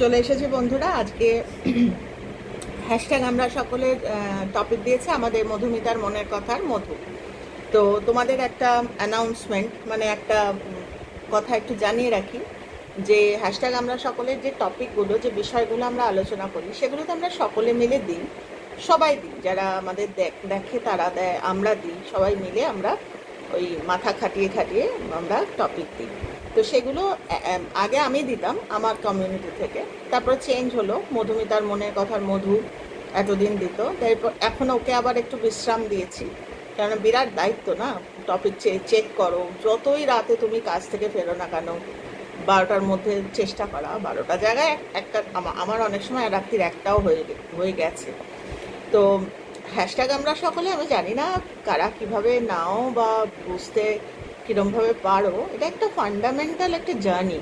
চলে এসেছি বন্ধুরা। আজকে হ্যাশট্যাগ আমরা সকলের টপিক দিয়েছে আমাদের মধুমিতার মনের কথার মধু। তো তোমাদের একটা অ্যানাউন্সমেন্ট, মানে একটা কথা একটু জানিয়ে রাখি যে হ্যাশট্যাগ আমরা সকলের যে টপিকগুলো, যে বিষয়গুলো আমরা আলোচনা করি, সেগুলো তো আমরা সকলে মিলে দিই, সবাই দিই, যারা আমাদের দেখে তারা দেয়, আমরা দিই, সবাই মিলে আমরা ওই মাথা খাটিয়ে খাটিয়ে আমরা টপিক দিই। তো সেগুলো আগে আমি দিতাম আমার কমিউনিটি থেকে, তারপরে চেঞ্জ হলো, মধুমিতার মনের কথার মধু এতদিন দিত, তারপর এখন ওকে আবার একটু বিশ্রাম দিয়েছি, কারণ বিরাট দায়িত্ব না, টপিক চেক করো, যতই রাতে তুমি কাজ থেকে ফেরো না কেন, 12টার মধ্যে চেষ্টা করা, 12টা জায়গায় একটা, আমার অনেক সময় রাত্রির একটাও হয়ে গেছে। তো হ্যাশট্যাগ আমরা সকলে, আমি জানি না কারা কিভাবে নাও বা বুঝতে কীরমভাবে পারো, এটা একটা ফান্ডামেন্টাল একটা জার্নি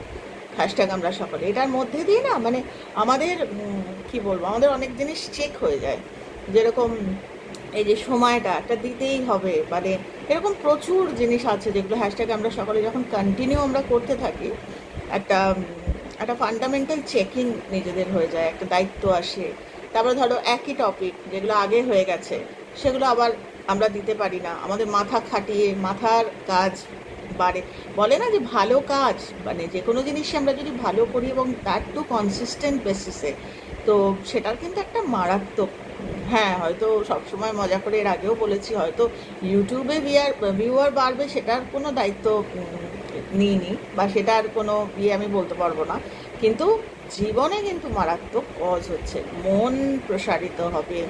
হ্যাশট্যাগ আমরা সকলে। এটার মধ্যে দিয়ে না, মানে আমাদের কি বলবো, আমাদের অনেক জিনিস চেক হয়ে যায়। যেরকম এই যে সময়টা একটা দিতেই হবে, মানে এরকম প্রচুর জিনিস আছে যেগুলো হ্যাশট্যাগ আমরা সকলে যখন কন্টিনিউ আমরা করতে থাকি, একটা একটা ফান্ডামেন্টাল চেকিং নিজেদের হয়ে যায়, একটা দায়িত্ব আসে। তারপরে ধরো একই টপিক যেগুলো আগে হয়ে গেছে সেগুলো আবার আমরা দিতে পারি না, আমাদের মাথা খাটিয়ে মাথার কাজ বাড়ে। বলে না যে ভালো কাজ, মানে যে কোনো জিনিসই আমরা যদি ভালো করি এবং তার টু কনসিস্টেন্ট বেসিসে, তো সেটার কিন্তু একটা মারাত্মক, হ্যাঁ হয়তো সবসময় মজা করে এর আগেও বলেছি, হয়তো ইউটিউবে ভিউয়ার বাড়বে সেটার কোনো দায়িত্ব নিইনি, বা সেটার কোনো আমি বলতে পারবো না, কিন্তু জীবনে কিন্তু মারাত্মক কজ হচ্ছে, মন প্রসারিত হবে,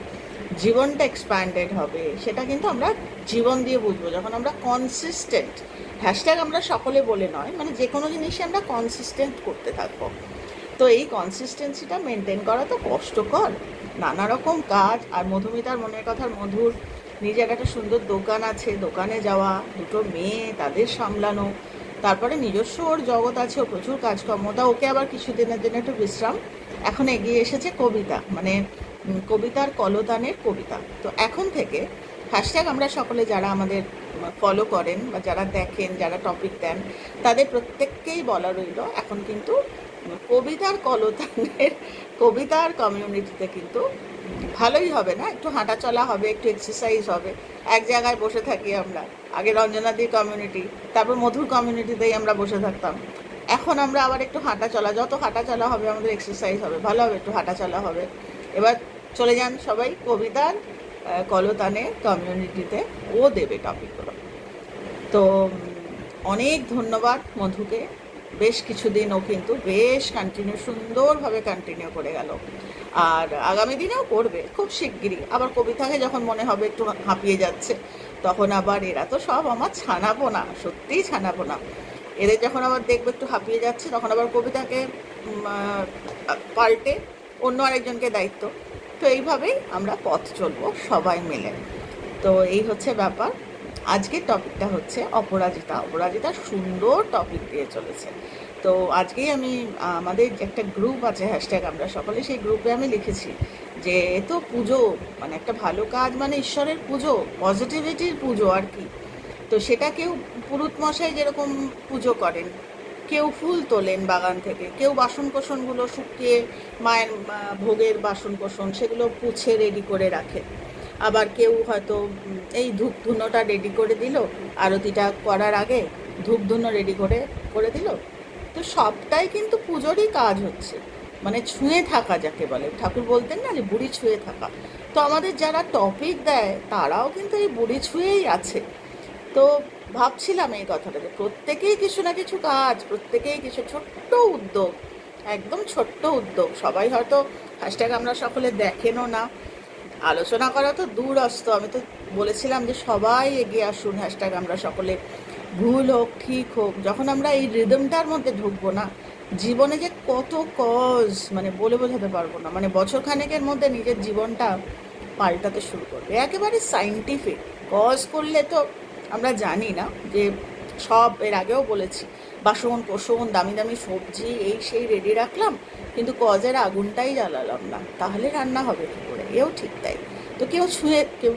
জীবনটা এক্সপ্যান্ডেড হবে, সেটা কিন্তু আমরা জীবন দিয়ে বুঝবো যখন আমরা কনসিস্টেন্ট, হ্যাশট্যাগ আমরা সকলে বলে নয়, মানে যে কোনো জিনিসই আমরা কনসিস্টেন্ট করতে থাকবো। তো এই কনসিস্টেন্সিটা মেনটেন করা তো কষ্টকর, নানা রকম কাজ। আর মধুমিতার মনের কথার মধুর নিজের একটা সুন্দর দোকান আছে, দোকানে যাওয়া, দুটো মেয়ে তাদের সামলানো, তারপরে নিজস্ব ওর জগৎ আছে, ও প্রচুর কাজকর্ম, তা ওকে আবার কিছুদিনের জন্য একটু বিশ্রাম। এখন এগিয়ে এসেছে কবিতা, মানে কবিতার কলতানের কবিতা। তো এখন থেকে হ্যাশট্যাগ আমরা সকলে যারা আমাদের ফলো করেন বা যারা দেখেন, যারা টপিক দেন, তাদের প্রত্যেককেই বলা রইল, এখন কিন্তু কবিতার কলতানের কবিতার কমিউনিটিতে কিন্তু ভালোই হবে না, একটু হাঁটা চলা হবে, একটু এক্সারসাইজ হবে। এক জায়গায় বসে থাকি আমরা, আগে রঞ্জনাদির কমিউনিটি, তারপর মধুর কমিউনিটিতেই আমরা বসে থাকতাম, এখন আমরা আবার একটু হাঁটা চলা, যত হাঁটা চলা হবে আমাদের এক্সারসাইজ হবে, ভালো হবে, একটু হাঁটা চলা হবে। এবার চলে যান সবাই কবিতার কলতানের কমিউনিটিতে, ও দেবে টপিকগুলো। তো অনেক ধন্যবাদ মধুকে, বেশ কিছুদিন ও কিন্তু বেশ সুন্দরভাবে কন্টিনিউ করে গেল, আর আগামী দিনেও করবে খুব শিগগিরই। আবার কবিতাকে যখন মনে হবে একটু হাঁপিয়ে যাচ্ছে, তখন আবার এরা তো সব আমার ছানাবো না, সত্যিই ছানাবো না, এদের যখন আবার দেখবে একটু হাঁপিয়ে যাচ্ছে, তখন আবার কবিতাকে পাল্টে অন্য আরেকজনকে দায়িত্ব। তো এইভাবেই আমরা পথ চলবো সবাই মিলে। তো এই হচ্ছে ব্যাপার। আজকের টপিকটা হচ্ছে অপরাজিতা। অপরাজিতা সুন্দর টপিক দিয়ে চলেছে। তো আজকেই আমি আমাদের একটা গ্রুপ আছে হ্যাশট্যাগ আমরা সকলে, সেই গ্রুপে আমি লিখেছি যে এ তো পুজো, মানে একটা ভালো কাজ মানে ঈশ্বরের পুজো, পজিটিভিটির পুজো আর কি। তো সেটা কেউ পুরুত মশাই যেরকম পুজো করেন, কেউ ফুল তোলেন বাগান থেকে, কেউ বাসন কোসনগুলো শুকিয়ে মায়ের ভোগের বাসন কোসন সেগুলো পুছে রেডি করে রাখে, আবার কেউ হয়তো এই ধূপ ধুনোটা রেডি করে দিল, আরতিটা করার আগে ধূপ ধুনো রেডি করে করে দিল। তো সবটাই কিন্তু পুজোরই কাজ হচ্ছে, মানে ছুঁয়ে থাকা যাকে বলে, ঠাকুর বলতেন না যে বুড়ি ছুঁয়ে থাকা। তো আমাদের যারা টপিক দেয় তারাও কিন্তু এই বুড়ি ছুঁয়েই আছে। তো ভাবছিলাম এই কথাটা যে প্রত্যেকেই কিছু না কিছু কাজ, প্রত্যেকেই কিছু ছোট্ট উদ্যোগ, একদম ছোট্ট উদ্যোগ, সবাই হয়তো হ্যাশট্যাগ আমরা সকলে দেখেনও না, আলোচনা করা তো দূরস্থ। আমি তো বলেছিলাম যে সবাই এগিয়ে আসুন, হ্যাশট্যাগ আমরা সকলে, ভুল হোক ঠিক হোক, যখন আমরা এই রিদমটার মধ্যে ঢুকবো না, জীবনে যে কত কজ, মানে বলে বোঝাতে পারবো না, মানে বছর খানেকের মধ্যে নিজের জীবনটা পাল্টাতে শুরু করবে, একেবারে সাইন্টিফিক কজ করলে। তো আমরা জানি না যে সব, এর আগেও বলেছি, বাসন কোসন দামি দামি সবজি এই সেই রেডি রাখলাম, কিন্তু কজের আগুনটাই জ্বালালাম না, তাহলে রান্না হবে কী করে? এও ঠিক তাই। তো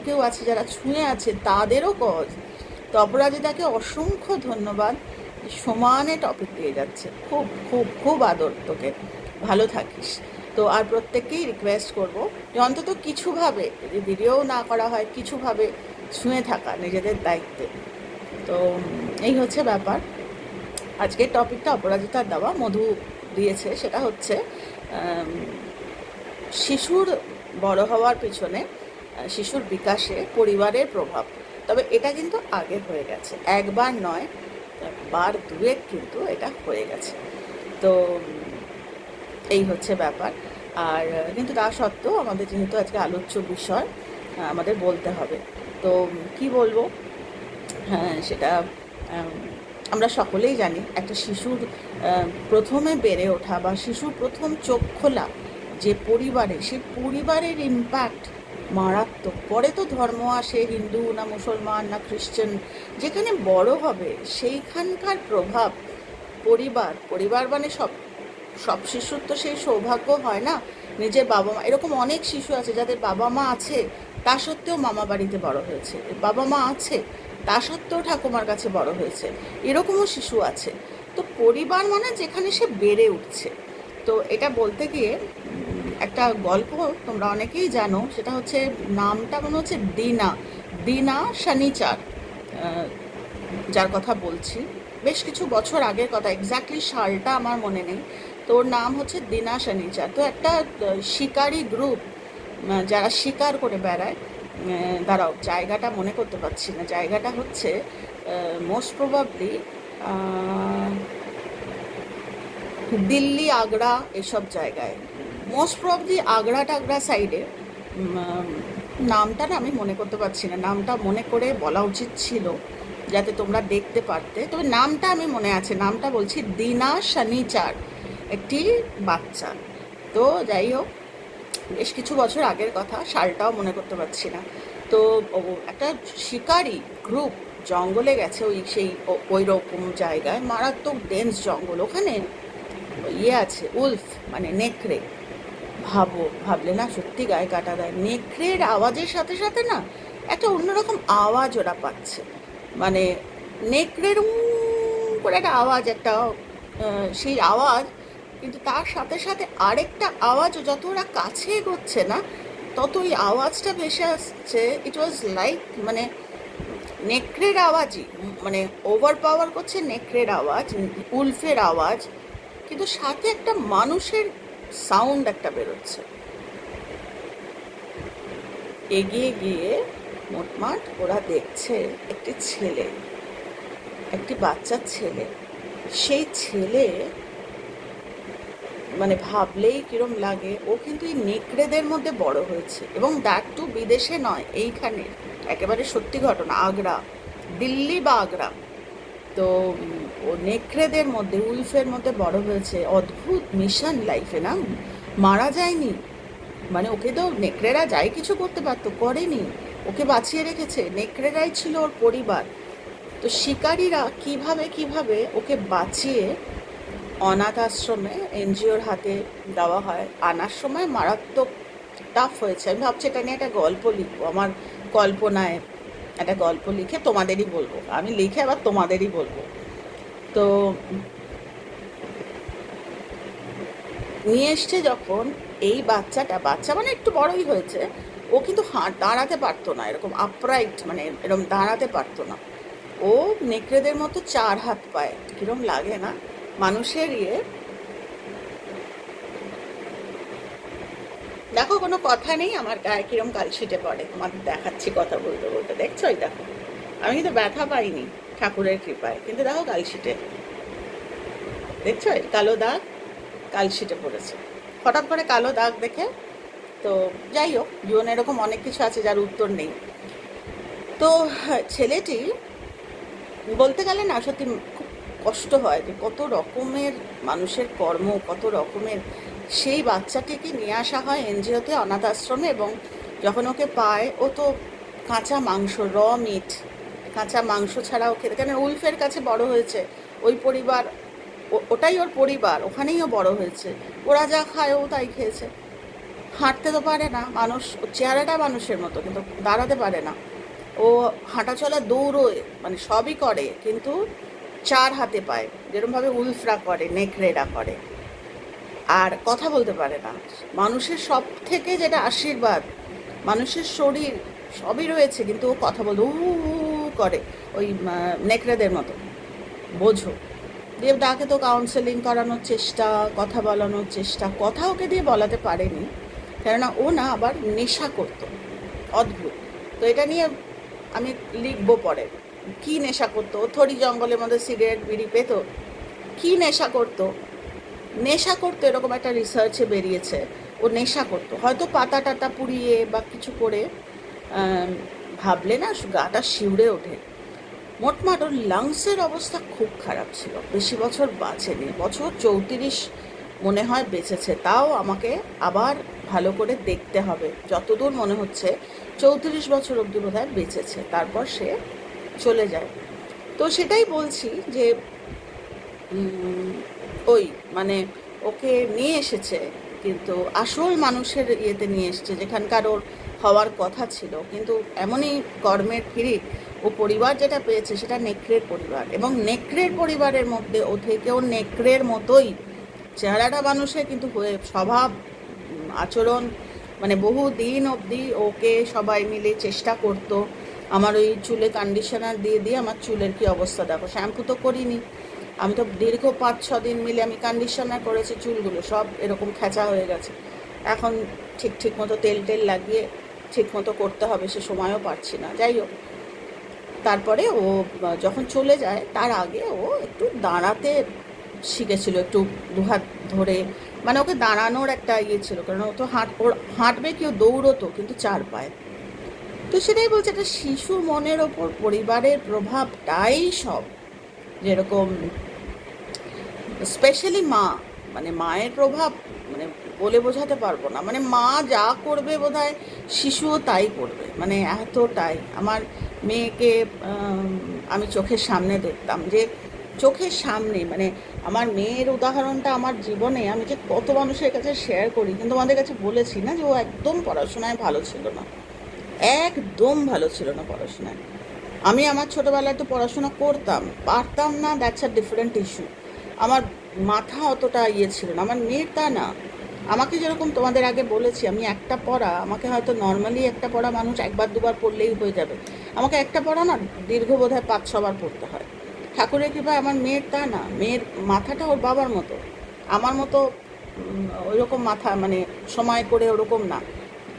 কেউ আছে যারা ছুঁয়ে আছে, তাদেরও কজ। তো অপরাজিতাকে অসংখ্য ধন্যবাদ সমানে টপিক দিয়ে যাচ্ছে। খুব খুব খুব আদর তোকে, ভালো থাকিস। তো আর প্রত্যেককেই রিকোয়েস্ট করবো যে অন্তত কিছুভাবে, যদি ভিডিও না করা হয়, কিছুভাবে ছুঁয়ে থাকা নিজেদের দায়িত্বে। তো এই হচ্ছে ব্যাপার। আজকের টপিকটা অপরাজিতার দেওয়া, মধু দিয়েছে, সেটা হচ্ছে শিশুর বড় হওয়ার পিছনে, শিশুর বিকাশে পরিবারের প্রভাব। তবে এটা কিন্তু আগে হয়ে গেছে, একবার নয়, বার দুয়েক কিন্তু এটা হয়ে গেছে। তো এই হচ্ছে ব্যাপার। আর কিন্তু তা সত্ত্বেও আমাদের যেহেতু আজকে আলোচ্য বিষয়, আমাদের বলতে হবে। তো কি বলবো, হ্যাঁ সেটা আমরা সকলেই জানি, একটা শিশুর প্রথমে বেড়ে ওঠা বা শিশুর প্রথম চোখ খোলা যে পরিবারে, সেই পরিবারের ইম্প্যাক্ট মারাত্মক। পরে তো ধর্ম আসে, হিন্দু না মুসলমান না খ্রিশ্চান, যেখানে বড় হবে সেইখানকার প্রভাব পরিবার মানে সব শিশুর তো সেই সৌভাগ্য হয় না নিজের বাবা মা, এরকম অনেক শিশু আছে যাদের বাবা মা আছে তা সত্ত্বেও মামা বাড়িতে বড় হয়েছে, বাবা মা আছে তা সত্ত্বেও ঠাকুমার কাছে বড় হয়েছে, এরকমও শিশু আছে। তো পরিবার মানে যেখানে সে বেড়ে উঠছে। তো এটা বলতে গিয়ে একটা গল্প তোমরা অনেকেই জানো, সেটা হচ্ছে, নামটা মনে হচ্ছে দিনা শনিচার, যার কথা বলছি। বেশ কিছু বছর আগের কথা, এক্স্যাক্টলি সালটা আমার মনে নেই। তো ওর নাম হচ্ছে দিনা শনিচার। তো একটা শিকারি গ্রুপ, যারা শিকার করে বেড়ায়, দাঁড়াও জায়গাটা মনে করতে পারছি না, জায়গাটা হচ্ছে মোস্ট প্রবাবলি দিল্লি, আগ্রা, এসব জায়গায়, মোস্ট প্রবাবলি আগ্রা টাগ্রা সাইডে। নামটা না আমি মনে করতে পারছি না, নামটা মনে করে বলা উচিত ছিল যাতে তোমরা দেখতে পারতে। তবে নামটা আমি মনে আছে, নামটা বলছি দিনা শনিচার, একটি বাচ্চা। তো যাই হোক, বেশ কিছু বছর আগের কথা, সালটাও মনে করতে পারছি না। তো একটা শিকারি গ্রুপ জঙ্গলে গেছে, ওই রকম জায়গায়, মারাত্মক ডেন্স জঙ্গল, ওখানে আছে উলফ, মানে নেকড়ে। ভাবলে না সত্যি গায়ে কাটা দেয়। নেকড়ের আওয়াজের সাথে সাথে না একটা অন্যরকম আওয়াজ ওরা পাচ্ছে, মানে নেকড়ের করে একটা আওয়াজ, একটা সেই আওয়াজ, কিন্তু তার সাথে সাথে আরেকটা আওয়াজও, যত ওরা কাছে এগোচ্ছে না তত ওই আওয়াজটা ভেসে আসছে। ইট ওয়াজ লাইক, মানে নেকড়ের আওয়াজই, মানে ওভার পাওয়ার করছে নেকড়ের আওয়াজ, উলফের আওয়াজ, কিন্তু সাথে একটা মানুষের সাউন্ড একটা বেরোচ্ছে। এগিয়ে গিয়ে মোটমাট ওরা দেখছে একটি ছেলে, একটি বাচ্চা ছেলে। সেই ছেলে, মানে ভাবলেই কিরম লাগে, ও কিন্তু এই নেকড়েদের মধ্যে বড় হয়েছে, এবং দ্যাট টু বিদেশে নয়, এইখানে একেবারে সত্যি ঘটনা, আগ্রা, দিল্লি বা আগ্রা। তো ও নেকড়েদের মধ্যে, উলফের মধ্যে বড় হয়েছে। অদ্ভুত মিশন লাইফে, না মারা যায়নি, মানে ওকে তো নেকড়েরা যাই কিছু করতে পারতো, করেনি, ওকে বাঁচিয়ে রেখেছে, নেকড়েরাই ছিল ওর পরিবার। তো শিকারীরা কিভাবে ওকে বাঁচিয়ে অনাথ আশ্রমে, এনজিওর হাতে দেওয়া হয়। আনার সময় মারাত্মক টাফ হয়েছে। আমি ভাবছি এটা নিয়ে একটা গল্প লিখবো, আমার কল্পনায় একটা গল্প লিখে তোমাদেরই বলবো, আমি লিখে আবার তোমাদেরই বলবো। তো নিয়ে এসছে যখন এই বাচ্চা মানে একটু বড়ই হয়েছে, ও কিন্তু দাঁড়াতে পারতো না, এরকম আপরাইট, মানে এরকম দাঁড়াতে পারতো না। ও নেকড়েদের মতো 4 হাত পায়, কিরম লাগে না মানুষের দেখো কোনো কথা নেই, আমার গায়ে কিরম কালশিটে পড়ে, তোমাদের দেখাচ্ছি কথা বলতে বলতে। দেখছো, এই দেখো, আমি কিন্তু ব্যথা পাইনি ঠাকুরের কৃপায়, কিন্তু দেখো কালশিটে, দেখছো কালো দাগ, কালশিটে পড়েছে হঠাৎ করে কালো দাগ দেখে। তো যাই হোক, জীবনে এরকম অনেক কিছু আছে যার উত্তর নেই। তো ছেলেটি, বলতে গেলে না সত্যি খুব কষ্ট হয় যে কত রকমের মানুষের কর্ম, কত রকমের। সেই বাচ্চাটিকে নিয়ে আসা হয় এনজিওতে, অনাথ আশ্রমে, এবং যখন ওকে পায়, ও তো কাঁচা মাংস, মিট, কাঁচা মাংস ছাড়া ও খেতে, কেন উলফের কাছে বড় হয়েছে, ওই পরিবার, ওটাই ওর পরিবার, ওখানেই ও বড় হয়েছে, ওরা যা খায় ও তাই খেয়েছে। হাঁটতে তো পারে না, মানুষ, চেহারাটা মানুষের মতো, কিন্তু দাঁড়াতে পারে না। ও হাঁটা চলা, দৌড়োয়, মানে সবই করে, কিন্তু চার হাতে পায়, যেরকমভাবে উলফরা করে, নেকড়েরা করে, আর কথা বলতে পারে না। মানুষের সব থেকে যেটা আশীর্বাদ, মানুষের শরীর সবই রয়েছে, কিন্তু ও কথা বলতে উ করে ওই নেকড়েদের মতো, বোঝো। দিয়ে তাকে তো কাউন্সেলিং করানোর চেষ্টা, কথা বলানোর চেষ্টা, কথা ওকে দিয়ে বলাতে পারেনি, কেননা ও না আবার নেশা করতো, অদ্ভুত। তো এটা নিয়ে আমি লিখবো পরে, কি নেশা করতো। ও থরি জঙ্গলের মধ্যে সিগারেট বিড়ি পেত, কি নেশা করতো, নেশা করতো এরকম একটা রিসার্চে বেরিয়েছে। ও নেশা করতো, হয়তো পাতা টাতা পুড়িয়ে বা কিছু করে, ভাবলে না গাটা শিউরে ওঠে। মোটমাট ওর লাংসের অবস্থা খুব খারাপ ছিল, বেশি বছর বাঁচেনি, বছর 34 মনে হয় বেঁচেছে। তাও আমাকে আবার ভালো করে দেখতে হবে, যতদূর মনে হচ্ছে 34 বছর অবধি বোধ হয় বেঁচেছে, তারপর সে চলে যায়। তো সেটাই বলছি যে ওই মানে ওকে নিয়ে এসেছে, কিন্তু আসল মানুষের ইয়েতে নিয়ে এসেছে যেখানকার ওর হওয়ার কথা ছিল। কিন্তু এমনই কর্মের ফিরিক, ও পরিবার যেটা পেয়েছে সেটা নেকড়ের পরিবার, এবং নেকড়ের পরিবারের মধ্যে ও থেকেও নেকড়ের মতোই চেহারাটা মানুষের, কিন্তু হয়ে স্বভাব আচরণ, মানে বহু দিন অবধি ওকে সবাই মিলে চেষ্টা করতো। আমার ওই চুলে কন্ডিশনার দিয়ে দিয়ে আমার চুলের কি অবস্থা দেখো, শ্যাম্পু তো করিনি আমি, তো দীর্ঘ 5-6 দিন মিলে আমি কন্ডিশনার করেছি, চুলগুলো সব এরকম খেঁচা হয়ে গেছে। এখন ঠিক মতো তেল লাগিয়ে ঠিক মতো করতে হবে, সে সময়ও পাচ্ছি না। যাই হোক, তারপরে ও যখন চলে যায় তার আগে ও একটু দাঁড়াতে শিখেছিল, একটু দুহাত ধরে, মানে ওকে দাঁড়ানোর একটা ইয়ে ছিল, কারণ ও তো ওর হাঁটবে, কেউ দৌড়তো কিন্তু 4 পায়ে। তো সেটাই বলছে, একটা শিশু মনের ওপর পরিবারের প্রভাবটাই সব। যেরকম স্পেশালি মা, মানে মায়ের প্রভাব মানে বলে বোঝাতে পারবো না। মানে মা যা করবে বোধহয় শিশুও তাই করবে, মানে এতটাই। আমার মেয়েকে আমি চোখের সামনে দেখতাম, যে চোখের সামনে, মানে আমার মেয়ের উদাহরণটা আমার জীবনে আমি যে কত মানুষের কাছে শেয়ার করি, কিন্তু আমাদের কাছে বলেছি না যে ও একদম পড়াশোনায় ভালো ছিল না, একদম ভালো ছিল না পড়াশোনায়। আমি আমার ছোটোবেলায় তো পড়াশোনা করতাম, পারতাম না, দ্যাটস আ ডিফারেন্ট ইস্যু। আমার মাথা অতটা ইয়ে ছিল না, আমার মেয়ের তা না। আমাকে যেরকম তোমাদের আগে বলেছি, আমি একটা পড়া, আমাকে হয়তো নর্মালি একটা পড়া মানুষ একবার দুবার পড়লেই হয়ে যাবে, আমাকে একটা পড়া না দীর্ঘ বোধ হয় 5-6 বার পড়তে হয়। ঠাকুরের কৃপায় আমার মেয়ের তা না, মেয়ের মাথাটা ওর বাবার মতো, আমার মতো ওইরকম মাথা, মানে সময় করে ওরকম না।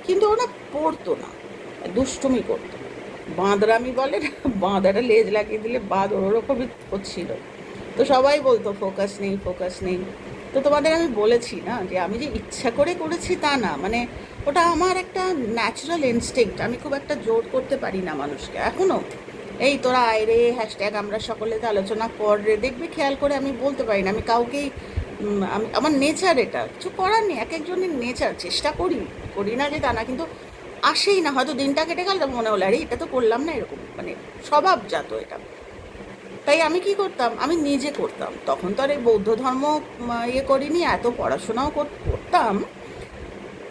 কিন্তু ওরা পড়তো না, দুষ্টুমি করতো, বাঁদরামি বলে না, বাঁদাটা লেজ লাগিয়ে দিলে বাঁদ ওরকমই হচ্ছিল। তো সবাই বলতো ফোকাস নেই, ফোকাস নেই। তো তোমাদের আমি বলেছি না যে আমি যে ইচ্ছা করে করেছি তা না, মানে ওটা আমার একটা ন্যাচারাল ইনস্টিংক্ট, আমি খুব একটা জোর করতে পারি না মানুষকে এখনও। এই তোরা আয় রে, হ্যাশট্যাগ আমরা সকলেতে আলোচনা কর রে, দেখবি খেয়াল করে আমি বলতে পারি না, আমি কাউকেই আমি, আমার নেচার এটা, কিছু করার নেই, এক একজনের নেচার। চেষ্টা করি না যে তা না, কিন্তু আসেই না। হয়তো দিনটা কেটে গেল, মনে হলো আরে এটা তো করলাম না, এরকম মানে স্বভাবজাত এটা। তাই আমি কি করতাম, আমি নিজে করতাম। তখন তো আর এই বৌদ্ধ ধর্ম ইয়ে করিনি, এত পড়াশোনাও করতাম,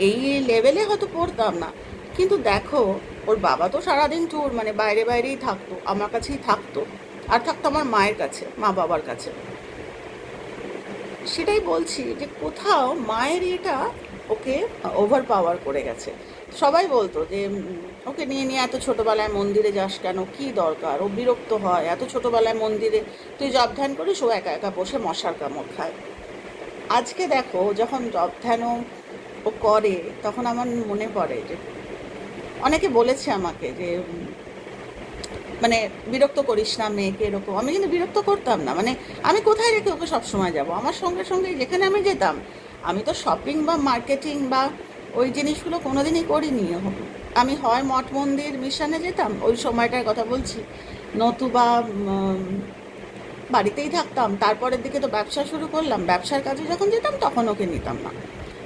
এই লেভেলে হয়তো পড়তাম না। কিন্তু দেখো, ওর বাবা তো সারাদিন ট্যুর, মানে বাইরেই থাকতো, আমার কাছেই থাকতো, আর থাকতো আমার মায়ের কাছে, মা বাবার কাছে। সেটাই বলছি যে কোথাও মায়ের এটা ওকে ওভার পাওয়ার করে গেছে। সবাই বলতো যে ওকে নিয়ে এত ছোটোবেলায় মন্দিরে যাস কেন, কি দরকার, ও বিরক্ত হয় এত ছোটোবেলায় মন্দিরে, তুই জপ ধ্যান করিস, ও একা একা বসে মশার কামড় খায়। আজকে দেখো, যখন জপ ধ্যানও ও করে, তখন আমার মনে পড়ে যে অনেকে বলেছে আমাকে যে মানে বিরক্ত করিস না মেয়েকে, এরকম। আমি কিন্তু বিরক্ত করতাম না, মানে আমি কোথায় রেখে ওকে সবসময় যাব, আমার সঙ্গে সঙ্গে যেখানে আমি যেতাম। আমি তো শপিং বা মার্কেটিং বা ওই জিনিসগুলো কোনোদিনই করিনি। আমি হয় মঠ মন্দির মিশনে যেতাম, ওই সময়টার কথা বলছি, নতুবা বাড়িতেই থাকতাম। তারপরের দিকে তো ব্যবসা শুরু করলাম, ব্যবসার কাজে যখন যেতাম তখন ওকে নিতাম না।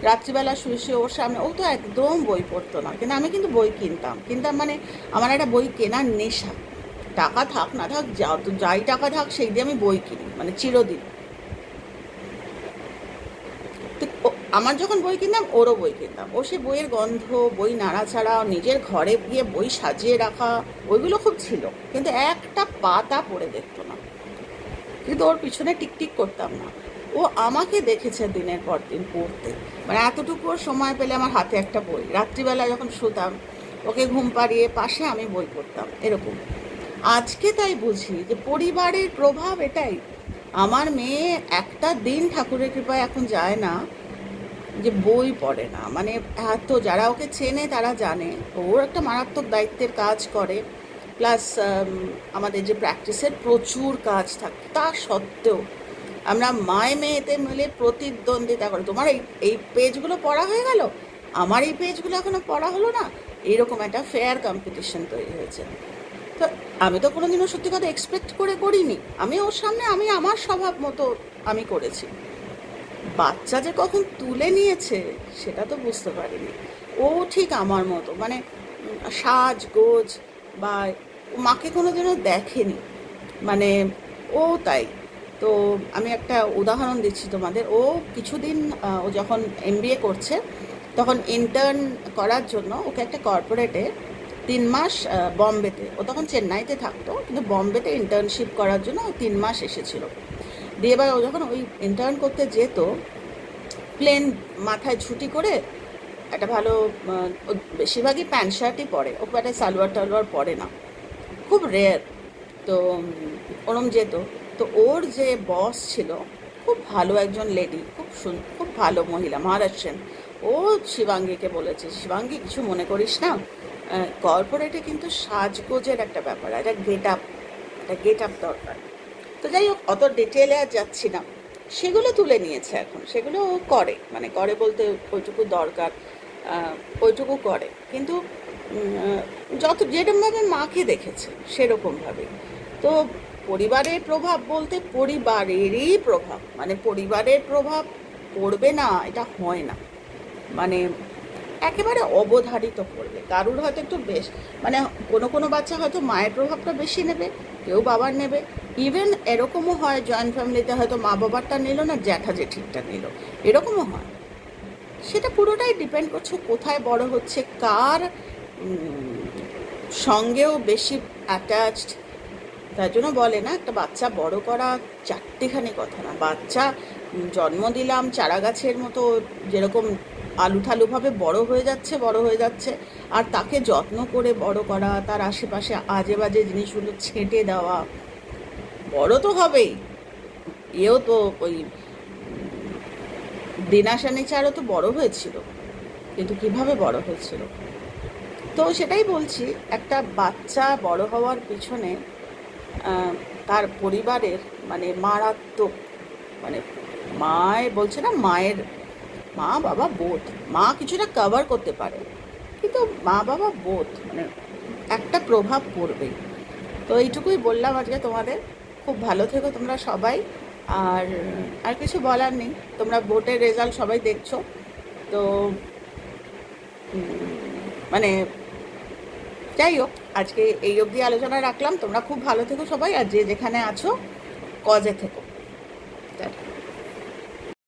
রাত্রিবেলা শুয়ে ওর সামনে, ও তো একদম বই পড়তো না, কিন্তু আমি কিন্তু বই কিনতাম, মানে আমার একটা বই কেনার নেশা। টাকা থাক না থাক, যাই টাকা থাক, সেই দিয়ে আমি বই কিনি, মানে চিরদিন। তো আমার যখন বই কিনতাম, ওরও বই কিনতাম। ও সে বইয়ের গন্ধ, বই নাড়াচাড়া, নিজের ঘরে গিয়ে বই সাজিয়ে রাখা, ওইগুলো খুব ছিল, কিন্তু একটা পাতা পড়ে দেখতো না। কিন্তু ওর পিছনে টিকটিক করতাম না। ও আমাকে দেখেছে দিনের পর দিন পড়তে, মানে এতটুকু ওর সময় পেলে আমার হাতে একটা বই, রাত্রিবেলা যখন শুতাম ওকে ঘুম পাড়িয়ে পাশে আমি বই পড়তাম, এরকম। আজকে তাই বুঝি যে পরিবারের প্রভাব এটাই। আমার মেয়ে একটা দিন ঠাকুরের কৃপায় এখন যায় না যে বই পড়ে না, মানে এত, যারা ওকে চেনে তারা জানে ওর একটা মারাত্মক দায়িত্বের কাজ করে, প্লাস আমাদের যে প্র্যাকটিসের প্রচুর কাজ থাকে, তা সত্ত্বেও আমরা মায়ে মেয়েতে মিলে প্রতিদ্বন্দ্বিতা করে, তোমার এই এই পেজগুলো পড়া হয়ে গেল, আমার এই পেজগুলো এখনো পড়া হলো না, এইরকম একটা ফেয়ার কম্পিটিশন তৈরি হয়েছে। তো আমি তো কোনোদিনও সত্যি কথা এক্সপেক্ট করে করিনি, আমি ওর সামনে আমি আমার স্বভাব মতো আমি করেছি। বাচ্চা যে কখন তুলে নিয়েছে সেটা তো বুঝতে পারিনি। ও ঠিক আমার মতো, মানে সাজগোজ বা মাকে কোনোদিনও দেখেনি, মানে ও তাই। তো আমি একটা উদাহরণ দিচ্ছি তোমাদের। ও কিছুদিন ও যখন এমবিএ করছে তখন ইন্টার্ন করার জন্য ওকে একটা কর্পোরেটে 3 মাস, বম্বেতে, ও তখন চেন্নাইতে থাকতো কিন্তু বম্বেতে ইন্টার্নশিপ করার জন্য ও 3 মাস এসেছিল। দিয়ে এবার ও যখন ওই ইন্টার্ন করতে যেত, প্লেন মাথায় ছুটি করে একটা ভালো, ও বেশিরভাগই প্যান্ট শার্টই পরে, ও খুব একটা সালোয়ার টালোয়ার পরে না, খুব রেয়ার। তো ওরম যেত। তো ওর যে বস ছিল খুব ভালো একজন লেডি, খুব ভালো মহিলা, মহারাষ্ট্রেন। ও শিবাঙ্গীকে বলেছে, শিবাঙ্গী কিছু মনে করিস না, কর্পোরেটে কিন্তু সাজগোজের একটা ব্যাপার, একটা গেট আপ দরকার। তো যাই হোক, অত ডিটেলে আর যাচ্ছি না। সেগুলো তুলে নিয়েছে এখন, সেগুলো ও করে, মানে করে বলতে ওইটুকু দরকার, ওইটুকু করে। কিন্তু যত যেরকমভাবে মাকে দেখেছে সেরকমভাবে। তো পরিবারের প্রভাব বলতে পরিবারেরই প্রভাব, মানে পরিবারের প্রভাব পড়বে না এটা হয় না, মানে একেবারে অবধারিত পড়বে। কারুর হয়তো একটু বেশ, মানে কোনো কোনো বাচ্চা হয়তো মায়ের প্রভাবটা বেশি নেবে, কেউ বাবার নেবে। ইভেন এরকমও হয় জয়েন্ট ফ্যামিলিতে হয়তো মা বাবারটা নিল না, জ্যাঠা জেঠিরটা নিল, এরকমও হয়। সেটা পুরোটাই ডিপেন্ড করছে কোথায় বড় হচ্ছে, কার সঙ্গেও বেশি অ্যাটাচড। তার জন্য বলে না, একটা বাচ্চা বড় করা চারটিখানি কথা না। বাচ্চা জন্ম দিলাম চারা গাছের মতো, যেরকম আলু ঠালুভাবে বড় হয়ে যাচ্ছে, আর তাকে যত্ন করে বড় করা, তার আশেপাশে আজে বাজে জিনিসগুলো ছেঁটে দেওয়া, বড় তো হবেই। এও তো ওই দিনাশানিচারও তো বড় হয়েছিল, কিন্তু কিভাবে বড় হয়েছিল। তো সেটাই বলছি, একটা বাচ্চা বড় হওয়ার পিছনে তার পরিবারের মানে মারাত্মক, মানে মায়ের বলছে না, মায়ের মা বাবা বোধ, মা কিছুটা কভার করতে পারে কিন্তু মা বাবা বোধ মানে একটা প্রভাব পড়বেই। তো এইটুকুই বললাম আজকে তোমাদের। খুব ভালো থেকো তোমরা সবাই। আর আর কিছু বলার নেই, তোমরা ভোটের রেজাল্ট সবাই দেখছো। তো মানে যাই হোক, আজকে এই অবধি আলোচনা রাখলাম। তোমরা খুব ভালো থেকো সবাই, আর যে যেখানে আছো কজে থেকো।